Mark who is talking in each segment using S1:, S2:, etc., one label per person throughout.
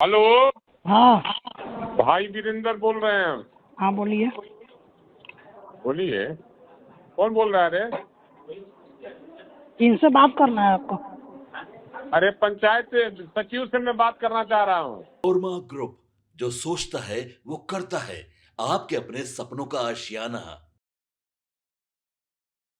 S1: Hello.
S2: हाँ।
S1: भाई वीरेंद्र बोल रहे हैं।
S2: हाँ बोलिए।
S1: बोलिए, कौन बोल रहा है? अरे
S2: इनसे बात करना है आपको?
S1: अरे पंचायत से सचिव से मैं बात करना चाह रहा हूँ।
S3: ओरमा ग्रुप, जो सोचता है वो करता है। आपके अपने सपनों का आशियाना।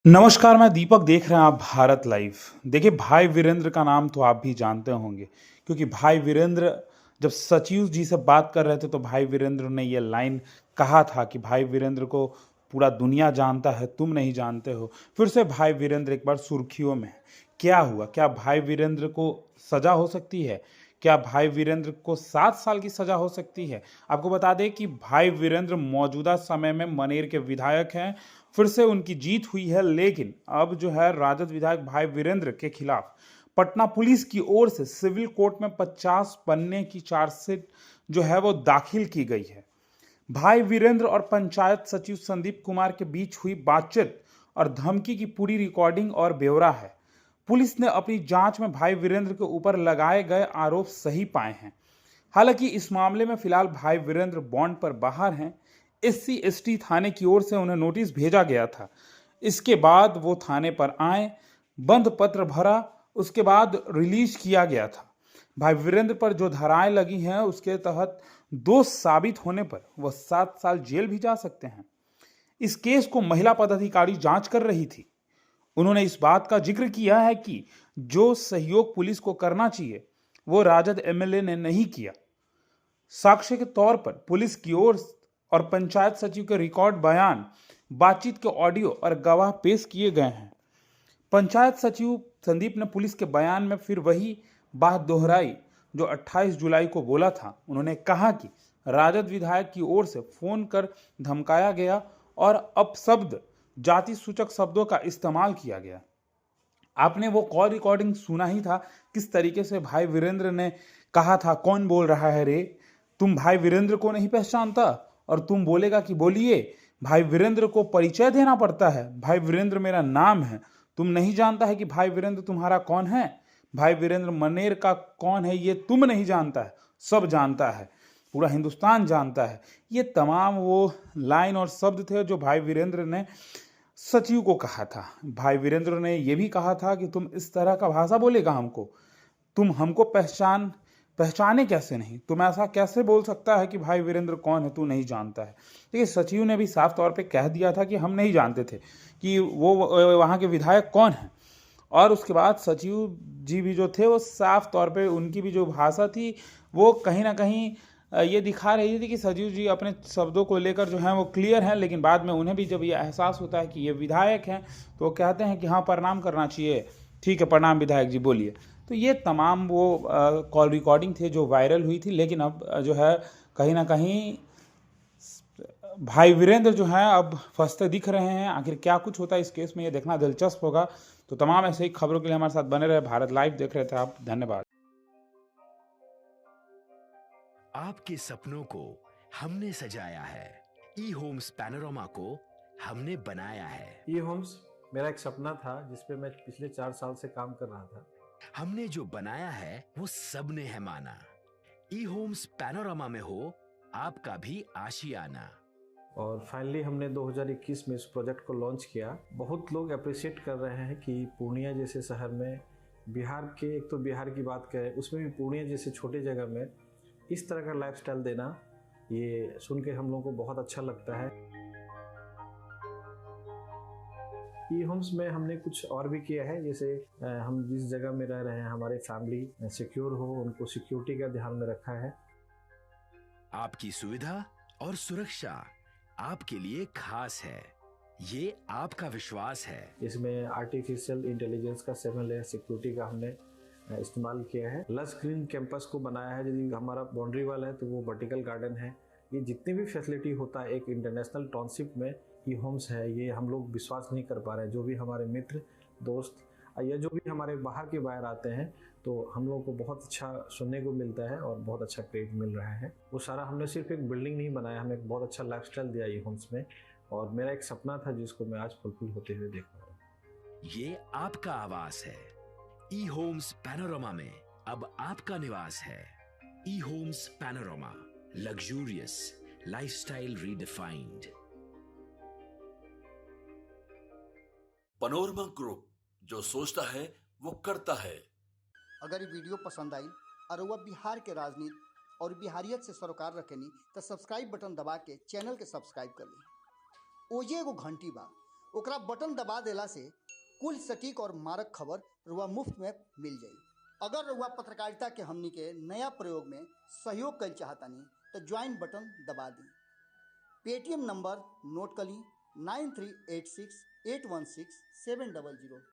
S4: नमस्कार, मैं दीपक, देख रहे हैं आप भारत लाइव। देखिए, भाई वीरेंद्र का नाम तो आप भी जानते होंगे, क्योंकि भाई वीरेंद्र जब सचिव जी से बात कर रहे थे तो भाई वीरेंद्र ने ये लाइन कहा था कि भाई वीरेंद्र को पूरा दुनिया जानता है, तुम नहीं जानते हो। फिर से भाई वीरेंद्र एक बार सुर्खियों में है। क्या हुआ? क्या भाई वीरेंद्र को सजा हो सकती है? क्या भाई वीरेंद्र को 7 साल की सजा हो सकती है? आपको बता दें कि भाई वीरेंद्र मौजूदा समय में मनेर के विधायक हैं। फिर से उनकी जीत हुई है, लेकिन अब जो है राजद विधायक भाई वीरेंद्र के खिलाफ पटना पुलिस की ओर से सिविल कोर्ट में 50 पन्ने की चार्जशीट जो है वो दाखिल की गई है। भाई वीरेंद्र और पंचायत सचिव संदीप कुमार के बीच हुई बातचीत और धमकी की पूरी रिकॉर्डिंग और ब्यौरा है। पुलिस ने अपनी जांच में भाई वीरेंद्र के ऊपर लगाए गए आरोप सही पाए हैं। हालांकि इस मामले में फिलहाल भाई वीरेंद्र बॉन्ड पर बाहर हैं। SC ST थाने की ओर से उन्हें नोटिस भेजा गया था। इसके बाद वो थाने पर आए, बंद पत्र भरा, उसके बाद रिलीज किया गया था। भाई वीरेंद्र पर जो धाराएं लगी हैं उसके तहत दोष साबित होने पर वह 7 साल जेल भी जा सकते हैं। इस केस को महिला पदाधिकारी जांच कर रही थी। उन्होंने इस बात का जिक्र किया है कि जो सहयोग पुलिस को करना चाहिए वो राजद MLA ने नहीं किया। साक्ष्य के तौर पर पुलिस की ओर और पंचायत सचिव के रिकॉर्ड बयान, बातचीत के ऑडियो और गवाह पेश किए गए हैं। पंचायत सचिव संदीप ने पुलिस के बयान में फिर वही बात दोहराई जो 28 जुलाई को बोला था। उन्होंने कहा कि राजद विधायक की ओर से फोन कर धमकाया गया और अपशब्द, जाति सूचक शब्दों का इस्तेमाल किया गया। आपने वो कॉल रिकॉर्डिंग सुना ही था, किस तरीके से भाई वीरेंद्र ने कहा था, कौन बोल रहा है रे? तुम भाई वीरेंद्र को नहीं पहचानता और तुम बोलेगा कि बोलिए। भाई वीरेंद्र को परिचय देना पड़ता है। भाई वीरेंद्र मेरा नाम है। तुम नहीं जानता है कि भाई वीरेंद्र तुम्हारा कौन है? भाई वीरेंद्र मनेर का कौन है ये तुम नहीं जानता है, सब जानता है, पूरा हिंदुस्तान जानता है। ये तमाम वो लाइन और शब्द थे जो भाई वीरेंद्र ने सचिव को कहा था। भाई वीरेंद्र ने यह भी कहा था कि तुम इस तरह का भाषा बोलेगा हमको, तुम हमको पहचाने कैसे नहीं? तुम ऐसा कैसे बोल सकता है कि भाई वीरेंद्र कौन है, तू नहीं जानता है? देखिए, सचिव ने भी साफ तौर पे कह दिया था कि हम नहीं जानते थे कि वो वहाँ के विधायक कौन है। और उसके बाद सचिव जी भी जो थे वो साफ तौर पे उनकी भी जो भाषा थी वो कहीं ना कहीं ये दिखा रही थी कि सचिव जी अपने शब्दों को लेकर जो है वो क्लियर हैं, लेकिन बाद में उन्हें भी जब ये एहसास होता है कि ये विधायक हैं तो वो कहते हैं कि हाँ, प्रणाम करना चाहिए। ठीक है, प्रणाम विधायक जी, बोलिए। तो ये तमाम वो कॉल रिकॉर्डिंग थे जो वायरल हुई थी। लेकिन अब जो है कहीं ना कहीं भाई वीरेंद्र जो है अब फंसते दिख रहे हैं। आखिर क्या कुछ होता है इस केस में, ये देखना दिलचस्प होगा। तो तमाम ऐसे ही खबरों के लिए हमारे साथ बने रहे। भारत लाइव देख रहे थे आप, धन्यवाद।
S5: आपके सपनों को हमने सजाया है। ई होम्स पैनोरमा को हमने बनाया है।
S6: ई होम्स मेरा एक सपना था जिस पे मैं पिछले 4 साल से काम कर रहा था।
S5: हमने जो बनाया है वो सबने है माना। ई होम्स पैनोरमा में हो आपका भी आशियाना।
S6: और फाइनली हमने 2021 में इस प्रोजेक्ट को लॉन्च किया। बहुत लोग अप्रिशिएट कर रहे हैं कि पूर्णिया जैसे शहर में, बिहार के, एक तो बिहार की बात करें उसमें भी पूर्णिया जैसे छोटे जगह में इस तरह का लाइफस्टाइल देना, ये सुन के हम लोगों को बहुत अच्छा लगता है। ई होम्स में हमने कुछ और भी किया है, जैसे हम जिस जगह में रह रहे हैं हमारे फैमिली सिक्योर हो, उनको सिक्योरिटी का ध्यान में रखा है।
S5: आपकी सुविधा और सुरक्षा आपके लिए खास है, ये आपका विश्वास है।
S6: इसमें आर्टिफिशियल इंटेलिजेंस का 7 लेयर सिक्योरिटी का हमने इस्तेमाल किया है। लस ग्रीन कैंपस को बनाया है। यदि हमारा बाउंड्री वाल है तो वो वर्टिकल गार्डन है। ये जितनी भी फैसिलिटी होता है एक इंटरनेशनल टाउनशिप में ई होम्स है, ये हम लोग विश्वास नहीं कर पा रहे हैं। जो भी हमारे मित्र, दोस्त या जो भी हमारे बाहर के बाहर आते हैं तो हम लोगों को बहुत अच्छा सुनने को मिलता है और बहुत अच्छा क्रेडिट मिल रहा है। वो सारा हमने सिर्फ एक बिल्डिंग नहीं बनाया, हमें एक बहुत अच्छा लाइफस्टाइल दिया ई होम्स में। और मेरा एक सपना था जिसको मैं आज फुलफिल होते हुए देख रहा हूँ।
S5: ये आपका आवास है। ई होम्स पैनोरमा में अब आपका निवास है। E-Homes Panorama, luxurious lifestyle redefined.
S3: Panorama group, जो सोचता है वो करता है।
S7: अगर ये वीडियो पसंद आई और वह बिहार के राजनीति और बिहारियत से सरोकार रखेनी तो सब्सक्राइब बटन दबा के चैनल के सब्सक्राइब कर ली। ओजे एगो घंटी बा, ओकरा बटन दबा देला से कुल सटीक और मारक खबर रुआ मुफ्त में मिल जाई। अगर रुआ पत्रकारिता के हमनी के नया प्रयोग में सहयोग कर चाहतानी तो ज्वाइन बटन दबा दी। पेटीएम नंबर नोट कर ली 9386816700।